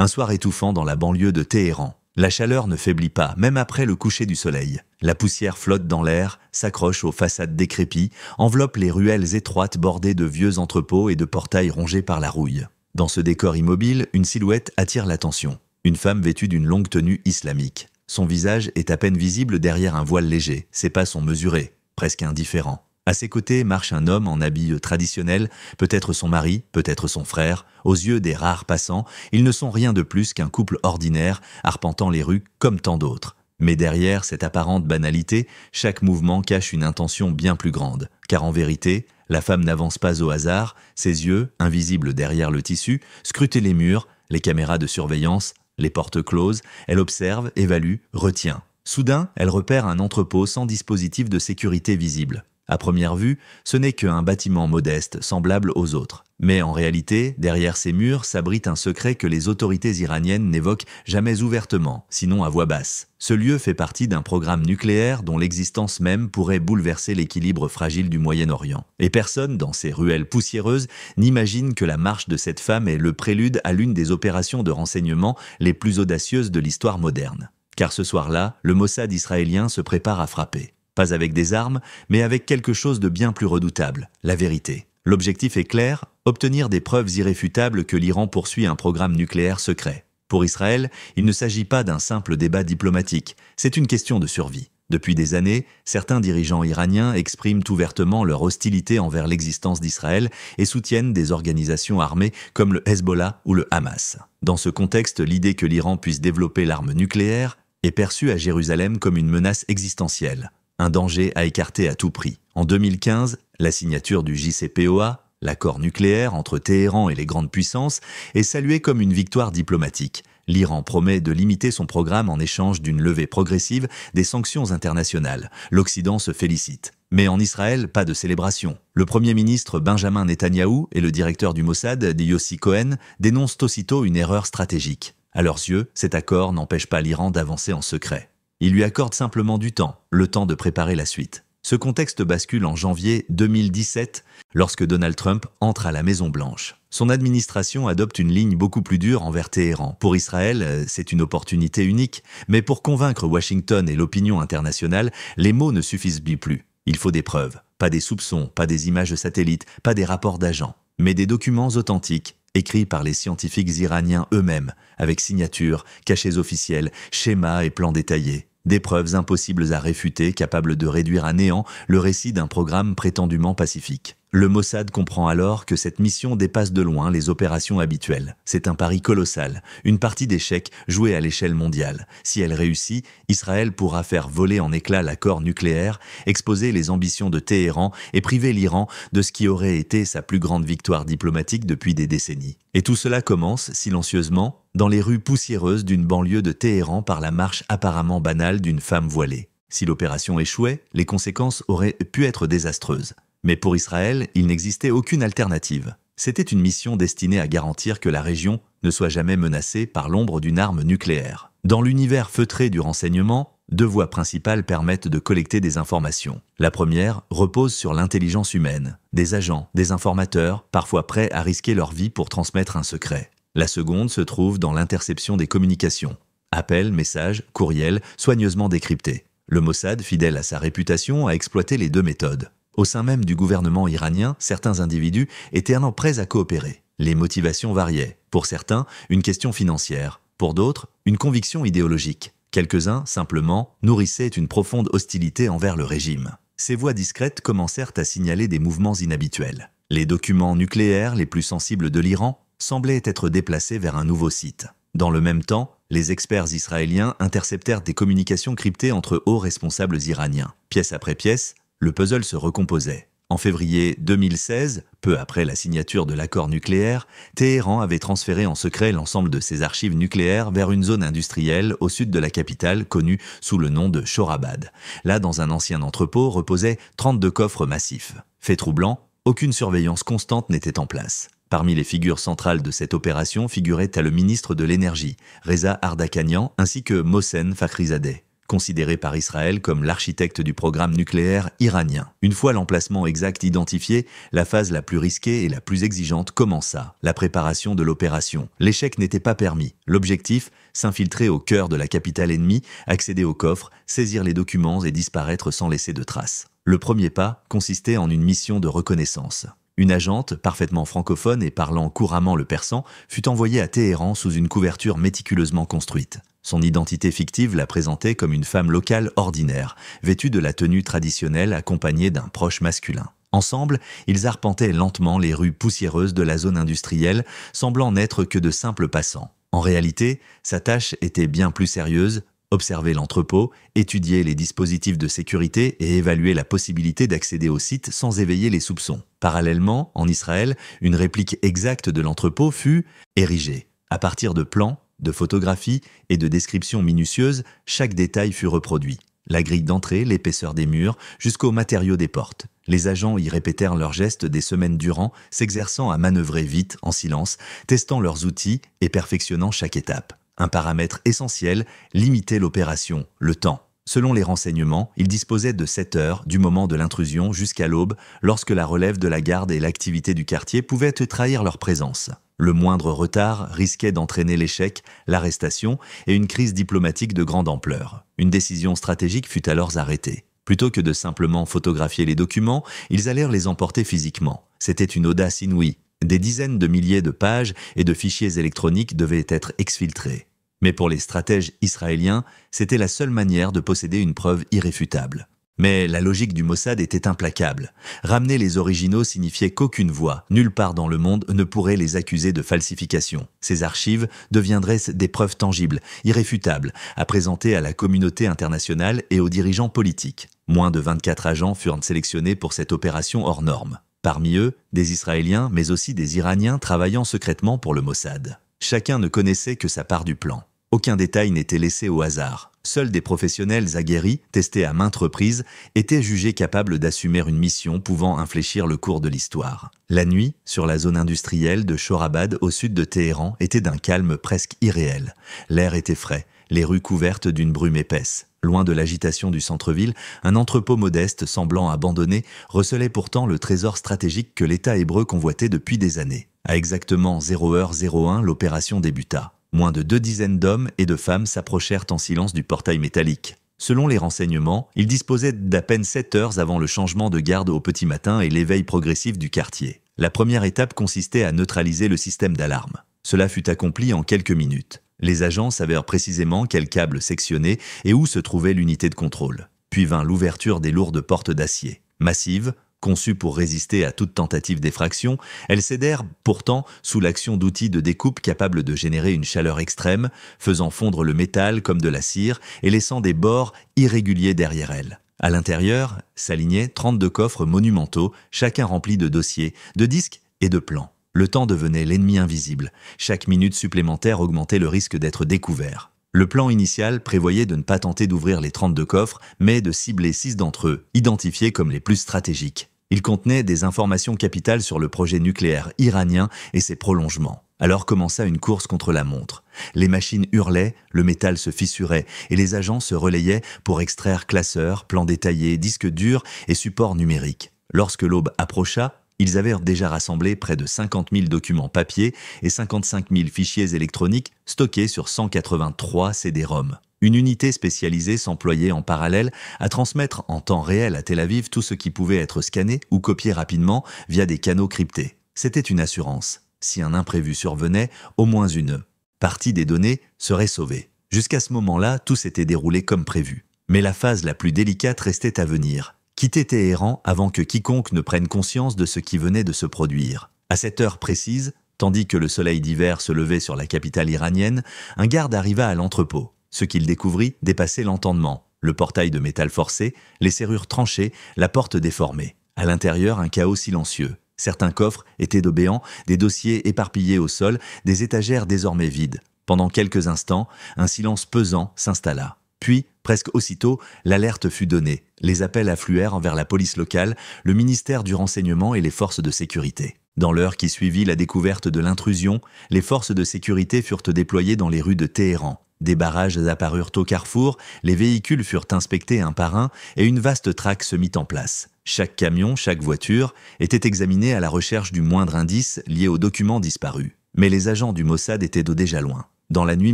Un soir étouffant dans la banlieue de Téhéran. La chaleur ne faiblit pas, même après le coucher du soleil. La poussière flotte dans l'air, s'accroche aux façades décrépies, enveloppe les ruelles étroites bordées de vieux entrepôts et de portails rongés par la rouille. Dans ce décor immobile, une silhouette attire l'attention. Une femme vêtue d'une longue tenue islamique. Son visage est à peine visible derrière un voile léger. Ses pas sont mesurés, presque indifférents. À ses côtés marche un homme en habit traditionnel, peut-être son mari, peut-être son frère. Aux yeux des rares passants, ils ne sont rien de plus qu'un couple ordinaire, arpentant les rues comme tant d'autres. Mais derrière cette apparente banalité, chaque mouvement cache une intention bien plus grande. Car en vérité, la femme n'avance pas au hasard, ses yeux, invisibles derrière le tissu, scrutent les murs, les caméras de surveillance, les portes closes, elle observe, évalue, retient. Soudain, elle repère un entrepôt sans dispositif de sécurité visible. À première vue, ce n'est qu'un bâtiment modeste, semblable aux autres. Mais en réalité, derrière ces murs s'abrite un secret que les autorités iraniennes n'évoquent jamais ouvertement, sinon à voix basse. Ce lieu fait partie d'un programme nucléaire dont l'existence même pourrait bouleverser l'équilibre fragile du Moyen-Orient. Et personne, dans ces ruelles poussiéreuses, n'imagine que la marche de cette femme est le prélude à l'une des opérations de renseignement les plus audacieuses de l'histoire moderne. Car ce soir-là, le Mossad israélien se prépare à frapper. Pas avec des armes, mais avec quelque chose de bien plus redoutable, la vérité. L'objectif est clair, obtenir des preuves irréfutables que l'Iran poursuit un programme nucléaire secret. Pour Israël, il ne s'agit pas d'un simple débat diplomatique, c'est une question de survie. Depuis des années, certains dirigeants iraniens expriment ouvertement leur hostilité envers l'existence d'Israël et soutiennent des organisations armées comme le Hezbollah ou le Hamas. Dans ce contexte, l'idée que l'Iran puisse développer l'arme nucléaire est perçue à Jérusalem comme une menace existentielle. Un danger à écarter à tout prix. En 2015, la signature du JCPOA, l'accord nucléaire entre Téhéran et les grandes puissances, est saluée comme une victoire diplomatique. L'Iran promet de limiter son programme en échange d'une levée progressive des sanctions internationales. L'Occident se félicite. Mais en Israël, pas de célébration. Le Premier ministre Benjamin Netanyahou et le directeur du Mossad, Yossi Cohen, dénoncent aussitôt une erreur stratégique. À leurs yeux, cet accord n'empêche pas l'Iran d'avancer en secret. Il lui accorde simplement du temps, le temps de préparer la suite. Ce contexte bascule en janvier 2017, lorsque Donald Trump entre à la Maison-Blanche. Son administration adopte une ligne beaucoup plus dure envers Téhéran. Pour Israël, c'est une opportunité unique, mais pour convaincre Washington et l'opinion internationale, les mots ne suffisent plus. Il faut des preuves, pas des soupçons, pas des images satellites, pas des rapports d'agents, mais des documents authentiques, écrits par les scientifiques iraniens eux-mêmes, avec signatures, cachets officiels, schémas et plans détaillés. Des preuves impossibles à réfuter, capables de réduire à néant le récit d'un programme prétendument pacifique. Le Mossad comprend alors que cette mission dépasse de loin les opérations habituelles. C'est un pari colossal, une partie d'échecs jouée à l'échelle mondiale. Si elle réussit, Israël pourra faire voler en éclats l'accord nucléaire, exposer les ambitions de Téhéran et priver l'Iran de ce qui aurait été sa plus grande victoire diplomatique depuis des décennies. Et tout cela commence, silencieusement, dans les rues poussiéreuses d'une banlieue de Téhéran par la marche apparemment banale d'une femme voilée. Si l'opération échouait, les conséquences auraient pu être désastreuses. Mais pour Israël, il n'existait aucune alternative. C'était une mission destinée à garantir que la région ne soit jamais menacée par l'ombre d'une arme nucléaire. Dans l'univers feutré du renseignement, deux voies principales permettent de collecter des informations. La première repose sur l'intelligence humaine, des agents, des informateurs, parfois prêts à risquer leur vie pour transmettre un secret. La seconde se trouve dans l'interception des communications. Appels, messages, courriels, soigneusement décryptés. Le Mossad, fidèle à sa réputation, a exploité les deux méthodes. Au sein même du gouvernement iranien, certains individus étaient alors prêts à coopérer. Les motivations variaient. Pour certains, une question financière. Pour d'autres, une conviction idéologique. Quelques-uns, simplement, nourrissaient une profonde hostilité envers le régime. Ces voix discrètes commencèrent à signaler des mouvements inhabituels. Les documents nucléaires les plus sensibles de l'Iran semblaient être déplacés vers un nouveau site. Dans le même temps, les experts israéliens interceptèrent des communications cryptées entre hauts responsables iraniens. Pièce après pièce, le puzzle se recomposait. En février 2016, peu après la signature de l'accord nucléaire, Téhéran avait transféré en secret l'ensemble de ses archives nucléaires vers une zone industrielle au sud de la capitale connue sous le nom de Shorabad. Là, dans un ancien entrepôt, reposaient 32 coffres massifs. Fait troublant, aucune surveillance constante n'était en place. Parmi les figures centrales de cette opération figurait le ministre de l'Énergie, Reza Ardakanian, ainsi que Mohsen Fakhrizadeh. considéré par Israël comme l'architecte du programme nucléaire iranien. Une fois l'emplacement exact identifié, la phase la plus risquée et la plus exigeante commença, la préparation de l'opération. L'échec n'était pas permis. L'objectif, s'infiltrer au cœur de la capitale ennemie, accéder au coffre, saisir les documents et disparaître sans laisser de traces. Le premier pas consistait en une mission de reconnaissance. Une agente, parfaitement francophone et parlant couramment le persan, fut envoyée à Téhéran sous une couverture méticuleusement construite. Son identité fictive la présentait comme une femme locale ordinaire, vêtue de la tenue traditionnelle accompagnée d'un proche masculin. Ensemble, ils arpentaient lentement les rues poussiéreuses de la zone industrielle, semblant n'être que de simples passants. En réalité, sa tâche était bien plus sérieuse: observer l'entrepôt, étudier les dispositifs de sécurité et évaluer la possibilité d'accéder au site sans éveiller les soupçons. Parallèlement, en Israël, une réplique exacte de l'entrepôt fut érigée. À partir de plans, de photographies et de descriptions minutieuses, chaque détail fut reproduit. La grille d'entrée, l'épaisseur des murs, jusqu'aux matériaux des portes. Les agents y répétèrent leurs gestes des semaines durant, s'exerçant à manœuvrer vite, en silence, testant leurs outils et perfectionnant chaque étape. Un paramètre essentiel, limiter l'opération, le temps. Selon les renseignements, ils disposaient de 7 heures du moment de l'intrusion jusqu'à l'aube, lorsque la relève de la garde et l'activité du quartier pouvaient trahir leur présence. Le moindre retard risquait d'entraîner l'échec, l'arrestation et une crise diplomatique de grande ampleur. Une décision stratégique fut alors arrêtée. Plutôt que de simplement photographier les documents, ils allèrent les emporter physiquement. C'était une audace inouïe. Des dizaines de milliers de pages et de fichiers électroniques devaient être exfiltrés. Mais pour les stratèges israéliens, c'était la seule manière de posséder une preuve irréfutable. Mais la logique du Mossad était implacable. Ramener les originaux signifiait qu'aucune voix, nulle part dans le monde, ne pourrait les accuser de falsification. Ces archives deviendraient des preuves tangibles, irréfutables, à présenter à la communauté internationale et aux dirigeants politiques. Moins de 24 agents furent sélectionnés pour cette opération hors norme. Parmi eux, des Israéliens, mais aussi des Iraniens travaillant secrètement pour le Mossad. Chacun ne connaissait que sa part du plan. Aucun détail n'était laissé au hasard. Seuls des professionnels aguerris, testés à maintes reprises, étaient jugés capables d'assumer une mission pouvant infléchir le cours de l'histoire. La nuit, sur la zone industrielle de Shorabad au sud de Téhéran, était d'un calme presque irréel. L'air était frais, les rues couvertes d'une brume épaisse. Loin de l'agitation du centre-ville, un entrepôt modeste semblant abandonné recelait pourtant le trésor stratégique que l'État hébreu convoitait depuis des années. À exactement 0h01, l'opération débuta. Moins de 20 d'hommes et de femmes s'approchèrent en silence du portail métallique. Selon les renseignements, ils disposaient d'à peine 7 heures avant le changement de garde au petit matin et l'éveil progressif du quartier. La première étape consistait à neutraliser le système d'alarme. Cela fut accompli en quelques minutes. Les agents savèrent précisément quel câble sectionner et où se trouvait l'unité de contrôle. Puis vint l'ouverture des lourdes portes d'acier. Massives, conçues pour résister à toute tentative d'effraction, elles cédèrent pourtant sous l'action d'outils de découpe capables de générer une chaleur extrême, faisant fondre le métal comme de la cire et laissant des bords irréguliers derrière elles. À l'intérieur s'alignaient 32 coffres monumentaux, chacun rempli de dossiers, de disques et de plans. Le temps devenait l'ennemi invisible. Chaque minute supplémentaire augmentait le risque d'être découvert. Le plan initial prévoyait de ne pas tenter d'ouvrir les 32 coffres, mais de cibler 6 d'entre eux, identifiés comme les plus stratégiques. Ils contenaient des informations capitales sur le projet nucléaire iranien et ses prolongements. Alors commença une course contre la montre. Les machines hurlaient, le métal se fissurait et les agents se relayaient pour extraire classeurs, plans détaillés, disques durs et supports numériques. Lorsque l'aube approcha, ils avaient déjà rassemblé près de 50 000 documents papier et 55 000 fichiers électroniques stockés sur 183 CD-ROM. Une unité spécialisée s'employait en parallèle à transmettre en temps réel à Tel Aviv tout ce qui pouvait être scanné ou copié rapidement via des canaux cryptés. C'était une assurance. Si un imprévu survenait, au moins une partie des données serait sauvée. Jusqu'à ce moment-là, tout s'était déroulé comme prévu. Mais la phase la plus délicate restait à venir. Quitter Téhéran avant que quiconque ne prenne conscience de ce qui venait de se produire. À cette heure précise, tandis que le soleil d'hiver se levait sur la capitale iranienne, un garde arriva à l'entrepôt. Ce qu'il découvrit dépassait l'entendement. Le portail de métal forcé, les serrures tranchées, la porte déformée. À l'intérieur, un chaos silencieux. Certains coffres étaient de béants, des dossiers éparpillés au sol, des étagères désormais vides. Pendant quelques instants, un silence pesant s'installa. Puis, presque aussitôt, l'alerte fut donnée. Les appels affluèrent envers la police locale, le ministère du Renseignement et les forces de sécurité. Dans l'heure qui suivit la découverte de l'intrusion, les forces de sécurité furent déployées dans les rues de Téhéran. Des barrages apparurent au carrefour, les véhicules furent inspectés un par un et une vaste traque se mit en place. Chaque camion, chaque voiture était examiné à la recherche du moindre indice lié aux documents disparus. Mais les agents du Mossad étaient déjà loin. Dans la nuit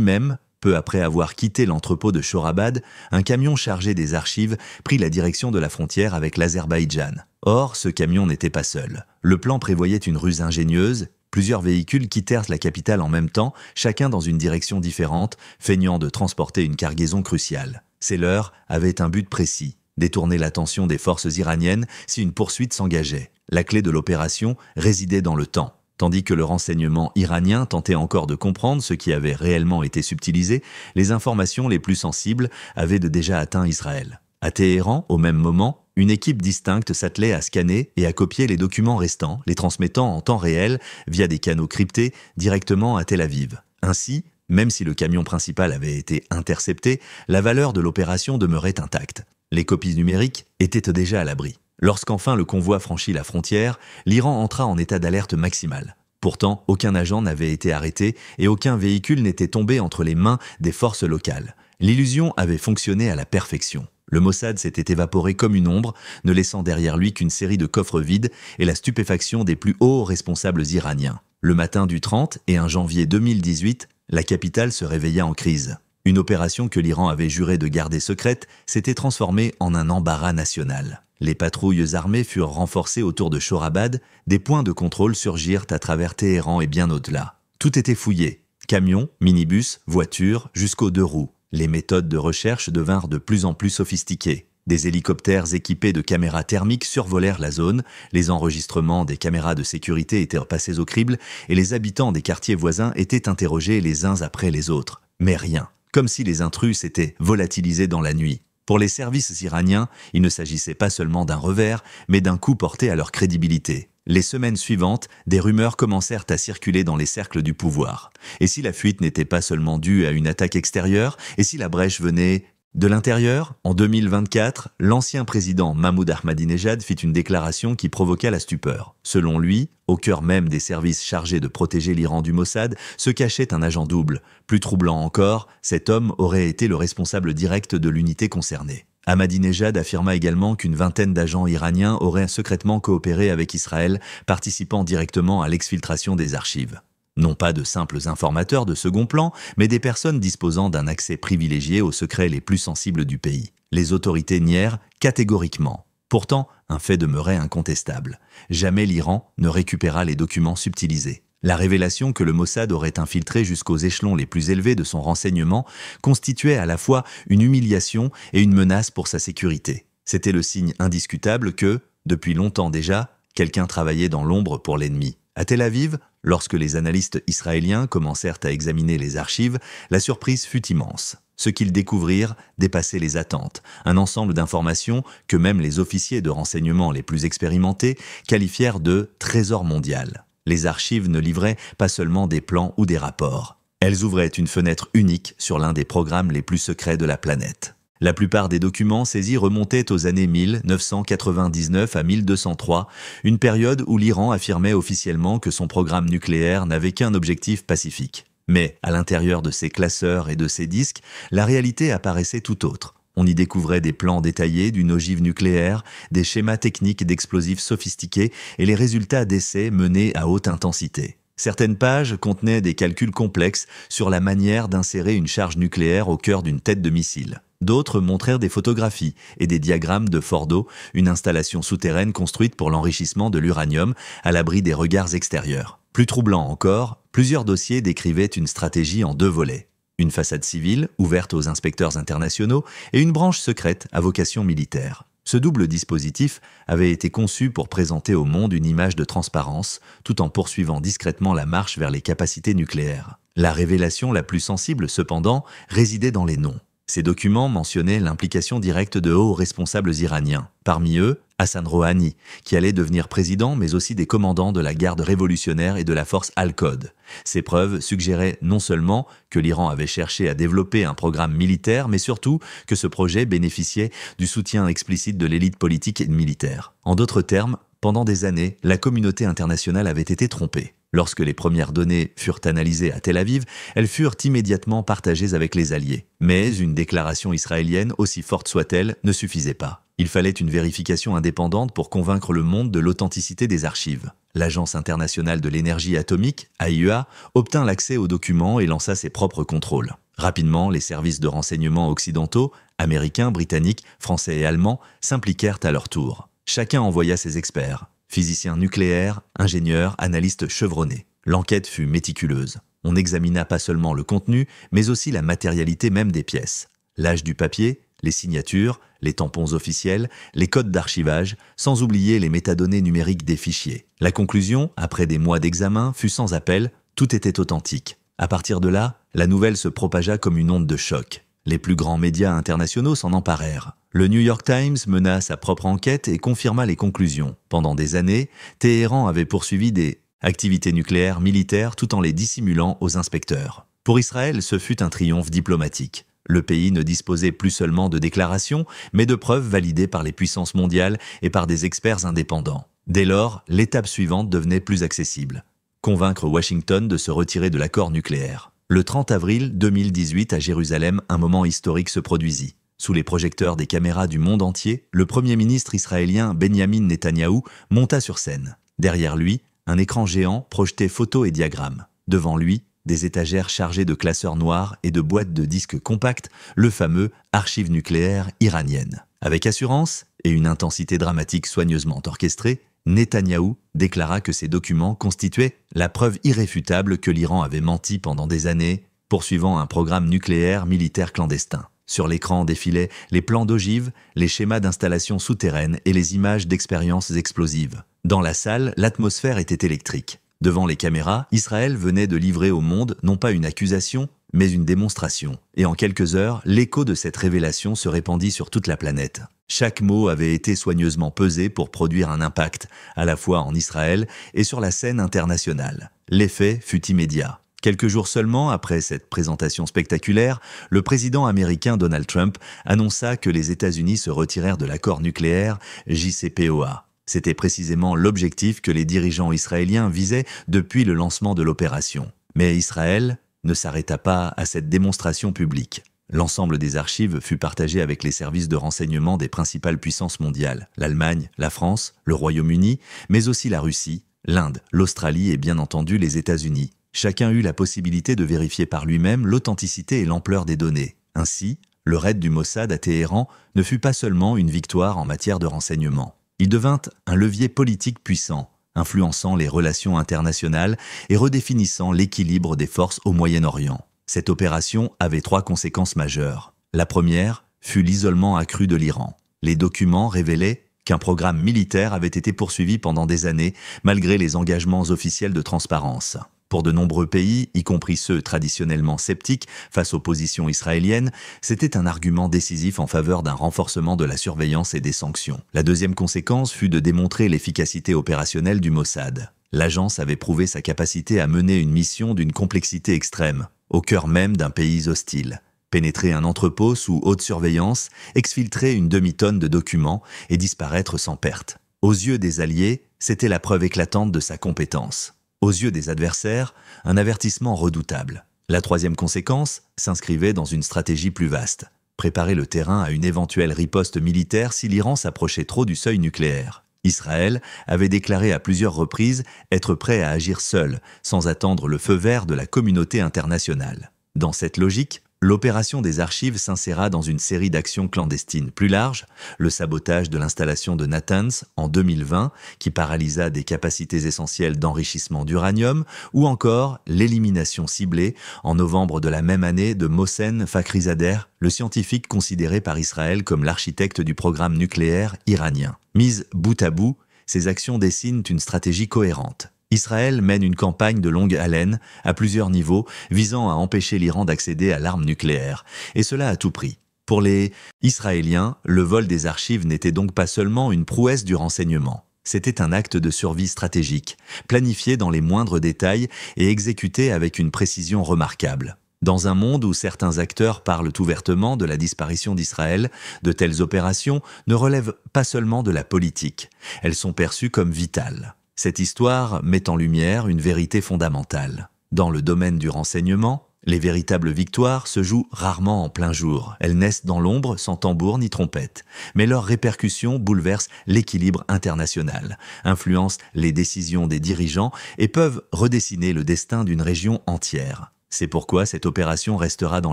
même, peu après avoir quitté l'entrepôt de Shorabad, un camion chargé des archives prit la direction de la frontière avec l'Azerbaïdjan. Or, ce camion n'était pas seul. Le plan prévoyait une ruse ingénieuse. Plusieurs véhicules quittèrent la capitale en même temps, chacun dans une direction différente, feignant de transporter une cargaison cruciale. Ces leurs avaient un but précis, détourner l'attention des forces iraniennes si une poursuite s'engageait. La clé de l'opération résidait dans le temps. Tandis que le renseignement iranien tentait encore de comprendre ce qui avait réellement été subtilisé, les informations les plus sensibles avaient déjà atteint Israël. À Téhéran, au même moment, une équipe distincte s'attelait à scanner et à copier les documents restants, les transmettant en temps réel, via des canaux cryptés, directement à Tel Aviv. Ainsi, même si le camion principal avait été intercepté, la valeur de l'opération demeurait intacte. Les copies numériques étaient déjà à l'abri. Lorsqu'enfin le convoi franchit la frontière, l'Iran entra en état d'alerte maximale. Pourtant, aucun agent n'avait été arrêté et aucun véhicule n'était tombé entre les mains des forces locales. L'illusion avait fonctionné à la perfection. Le Mossad s'était évaporé comme une ombre, ne laissant derrière lui qu'une série de coffres vides et la stupéfaction des plus hauts responsables iraniens. Le matin du 30 et 1 janvier 2018, la capitale se réveilla en crise. Une opération que l'Iran avait juré de garder secrète s'était transformée en un embarras national. Les patrouilles armées furent renforcées autour de Shorabad, des points de contrôle surgirent à travers Téhéran et bien au-delà. Tout était fouillé, camions, minibus, voitures, jusqu'aux 2 roues. Les méthodes de recherche devinrent de plus en plus sophistiquées. Des hélicoptères équipés de caméras thermiques survolèrent la zone, les enregistrements des caméras de sécurité étaient repassés au crible et les habitants des quartiers voisins étaient interrogés les uns après les autres. Mais rien, comme si les intrus s'étaient volatilisés dans la nuit. Pour les services iraniens, il ne s'agissait pas seulement d'un revers, mais d'un coup porté à leur crédibilité. Les semaines suivantes, des rumeurs commencèrent à circuler dans les cercles du pouvoir. Et si la fuite n'était pas seulement due à une attaque extérieure, et si la brèche venait de l'intérieur? En 2024, l'ancien président Mahmoud Ahmadinejad fit une déclaration qui provoqua la stupeur. Selon lui, au cœur même des services chargés de protéger l'Iran du Mossad, se cachait un agent double. Plus troublant encore, cet homme aurait été le responsable direct de l'unité concernée. Ahmadinejad affirma également qu'une vingtaine d'agents iraniens auraient secrètement coopéré avec Israël, participant directement à l'exfiltration des archives. Non pas de simples informateurs de second plan, mais des personnes disposant d'un accès privilégié aux secrets les plus sensibles du pays. Les autorités nièrent catégoriquement. Pourtant, un fait demeurait incontestable. Jamais l'Iran ne récupéra les documents subtilisés. La révélation que le Mossad aurait infiltré jusqu'aux échelons les plus élevés de son renseignement constituait à la fois une humiliation et une menace pour sa sécurité. C'était le signe indiscutable que, depuis longtemps déjà, quelqu'un travaillait dans l'ombre pour l'ennemi. À Tel Aviv, lorsque les analystes israéliens commencèrent à examiner les archives, la surprise fut immense. Ce qu'ils découvrirent dépassait les attentes, un ensemble d'informations que même les officiers de renseignement les plus expérimentés qualifièrent de « trésor mondial ». Les archives ne livraient pas seulement des plans ou des rapports. Elles ouvraient une fenêtre unique sur l'un des programmes les plus secrets de la planète. La plupart des documents saisis remontaient aux années 1999 à 1203, une période où l'Iran affirmait officiellement que son programme nucléaire n'avait qu'un objectif pacifique. Mais, à l'intérieur de ses classeurs et de ses disques, la réalité apparaissait tout autre. On y découvrait des plans détaillés d'une ogive nucléaire, des schémas techniques d'explosifs sophistiqués et les résultats d'essais menés à haute intensité. Certaines pages contenaient des calculs complexes sur la manière d'insérer une charge nucléaire au cœur d'une tête de missile. D'autres montrèrent des photographies et des diagrammes de Fordo, une installation souterraine construite pour l'enrichissement de l'uranium à l'abri des regards extérieurs. Plus troublant encore, plusieurs dossiers décrivaient une stratégie en 2 volets. Une façade civile, ouverte aux inspecteurs internationaux, et une branche secrète à vocation militaire. Ce double dispositif avait été conçu pour présenter au monde une image de transparence, tout en poursuivant discrètement la marche vers les capacités nucléaires. La révélation la plus sensible, cependant, résidait dans les noms. Ces documents mentionnaient l'implication directe de hauts responsables iraniens. Parmi eux, Hassan Rouhani, qui allait devenir président, mais aussi des commandants de la garde révolutionnaire et de la force Al-Qod. Ces preuves suggéraient non seulement que l'Iran avait cherché à développer un programme militaire, mais surtout que ce projet bénéficiait du soutien explicite de l'élite politique et militaire. En d'autres termes, pendant des années, la communauté internationale avait été trompée. Lorsque les premières données furent analysées à Tel Aviv, elles furent immédiatement partagées avec les Alliés. Mais une déclaration israélienne, aussi forte soit-elle, ne suffisait pas. Il fallait une vérification indépendante pour convaincre le monde de l'authenticité des archives. L'Agence internationale de l'énergie atomique, AIEA, obtint l'accès aux documents et lança ses propres contrôles. Rapidement, les services de renseignement occidentaux, américains, britanniques, français et allemands, s'impliquèrent à leur tour. Chacun envoya ses experts, physiciens nucléaires, ingénieurs, analystes chevronnés. L'enquête fut méticuleuse. On n'examina pas seulement le contenu, mais aussi la matérialité même des pièces. L'âge du papier, les signatures, les tampons officiels, les codes d'archivage, sans oublier les métadonnées numériques des fichiers. La conclusion, après des mois d'examen, fut sans appel, tout était authentique. À partir de là, la nouvelle se propagea comme une onde de choc. Les plus grands médias internationaux s'en emparèrent. Le New York Times mena sa propre enquête et confirma les conclusions. Pendant des années, Téhéran avait poursuivi des activités nucléaires militaires tout en les dissimulant aux inspecteurs. Pour Israël, ce fut un triomphe diplomatique. Le pays ne disposait plus seulement de déclarations, mais de preuves validées par les puissances mondiales et par des experts indépendants. Dès lors, l'étape suivante devenait plus accessible. Convaincre Washington de se retirer de l'accord nucléaire. Le 30 avril 2018 à Jérusalem, un moment historique se produisit. Sous les projecteurs des caméras du monde entier, le Premier ministre israélien Benyamin Netanyahou monta sur scène. Derrière lui, un écran géant projetait photos et diagrammes. Devant lui, des étagères chargées de classeurs noirs et de boîtes de disques compacts, le fameux archive nucléaire iranienne. Avec assurance et une intensité dramatique soigneusement orchestrée, Netanyahou déclara que ces documents constituaient la preuve irréfutable que l'Iran avait menti pendant des années, poursuivant un programme nucléaire militaire clandestin. Sur l'écran défilaient les plans d'ogives, les schémas d'installations souterraines et les images d'expériences explosives. Dans la salle, l'atmosphère était électrique. Devant les caméras, Israël venait de livrer au monde non pas une accusation, mais une démonstration. Et en quelques heures, l'écho de cette révélation se répandit sur toute la planète. Chaque mot avait été soigneusement pesé pour produire un impact, à la fois en Israël et sur la scène internationale. L'effet fut immédiat. Quelques jours seulement après cette présentation spectaculaire, le président américain Donald Trump annonça que les États-Unis se retirèrent de l'accord nucléaire JCPOA. C'était précisément l'objectif que les dirigeants israéliens visaient depuis le lancement de l'opération. Mais Israël ne s'arrêta pas à cette démonstration publique. L'ensemble des archives fut partagé avec les services de renseignement des principales puissances mondiales, l'Allemagne, la France, le Royaume-Uni, mais aussi la Russie, l'Inde, l'Australie et bien entendu les États-Unis. Chacun eut la possibilité de vérifier par lui-même l'authenticité et l'ampleur des données. Ainsi, le raid du Mossad à Téhéran ne fut pas seulement une victoire en matière de renseignement. Il devint un levier politique puissant, influençant les relations internationales et redéfinissant l'équilibre des forces au Moyen-Orient. Cette opération avait 3 conséquences majeures. La première fut l'isolement accru de l'Iran. Les documents révélaient qu'un programme militaire avait été poursuivi pendant des années, malgré les engagements officiels de transparence. Pour de nombreux pays, y compris ceux traditionnellement sceptiques face aux positions israéliennes, c'était un argument décisif en faveur d'un renforcement de la surveillance et des sanctions. La deuxième conséquence fut de démontrer l'efficacité opérationnelle du Mossad. L'agence avait prouvé sa capacité à mener une mission d'une complexité extrême, au cœur même d'un pays hostile. Pénétrer un entrepôt sous haute surveillance, exfiltrer une demi-tonne de documents et disparaître sans perte. Aux yeux des alliés, c'était la preuve éclatante de sa compétence. Aux yeux des adversaires, un avertissement redoutable. La troisième conséquence s'inscrivait dans une stratégie plus vaste. Préparer le terrain à une éventuelle riposte militaire si l'Iran s'approchait trop du seuil nucléaire. Israël avait déclaré à plusieurs reprises être prêt à agir seul, sans attendre le feu vert de la communauté internationale. Dans cette logique, l'opération des archives s'inséra dans une série d'actions clandestines plus larges, le sabotage de l'installation de Natanz en 2020, qui paralysa des capacités essentielles d'enrichissement d'uranium, ou encore l'élimination ciblée, en novembre de la même année, de Mohsen Fakhrizadeh, le scientifique considéré par Israël comme l'architecte du programme nucléaire iranien. Mises bout à bout, ces actions dessinent une stratégie cohérente. Israël mène une campagne de longue haleine, à plusieurs niveaux, visant à empêcher l'Iran d'accéder à l'arme nucléaire, et cela à tout prix. Pour les Israéliens, le vol des archives n'était donc pas seulement une prouesse du renseignement. C'était un acte de survie stratégique, planifié dans les moindres détails et exécuté avec une précision remarquable. Dans un monde où certains acteurs parlent ouvertement de la disparition d'Israël, de telles opérations ne relèvent pas seulement de la politique, elles sont perçues comme vitales. Cette histoire met en lumière une vérité fondamentale. Dans le domaine du renseignement, les véritables victoires se jouent rarement en plein jour. Elles naissent dans l'ombre sans tambour ni trompette. Mais leurs répercussions bouleversent l'équilibre international, influencent les décisions des dirigeants et peuvent redessiner le destin d'une région entière. C'est pourquoi cette opération restera dans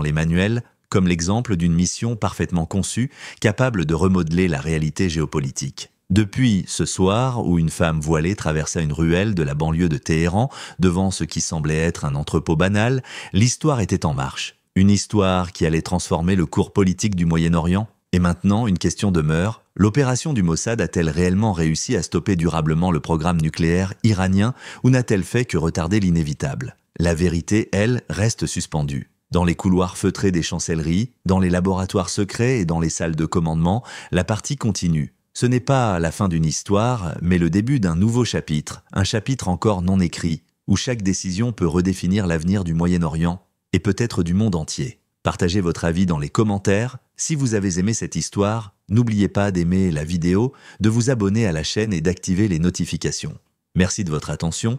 les manuels comme l'exemple d'une mission parfaitement conçue, capable de remodeler la réalité géopolitique. Depuis ce soir où une femme voilée traversa une ruelle de la banlieue de Téhéran devant ce qui semblait être un entrepôt banal, l'histoire était en marche. Une histoire qui allait transformer le cours politique du Moyen-Orient. Et maintenant, une question demeure. L'opération du Mossad a-t-elle réellement réussi à stopper durablement le programme nucléaire iranien ou n'a-t-elle fait que retarder l'inévitable? La vérité, elle, reste suspendue. Dans les couloirs feutrés des chancelleries, dans les laboratoires secrets et dans les salles de commandement, la partie continue. Ce n'est pas la fin d'une histoire, mais le début d'un nouveau chapitre, un chapitre encore non écrit, où chaque décision peut redéfinir l'avenir du Moyen-Orient et peut-être du monde entier. Partagez votre avis dans les commentaires. Si vous avez aimé cette histoire, n'oubliez pas d'aimer la vidéo, de vous abonner à la chaîne et d'activer les notifications. Merci de votre attention.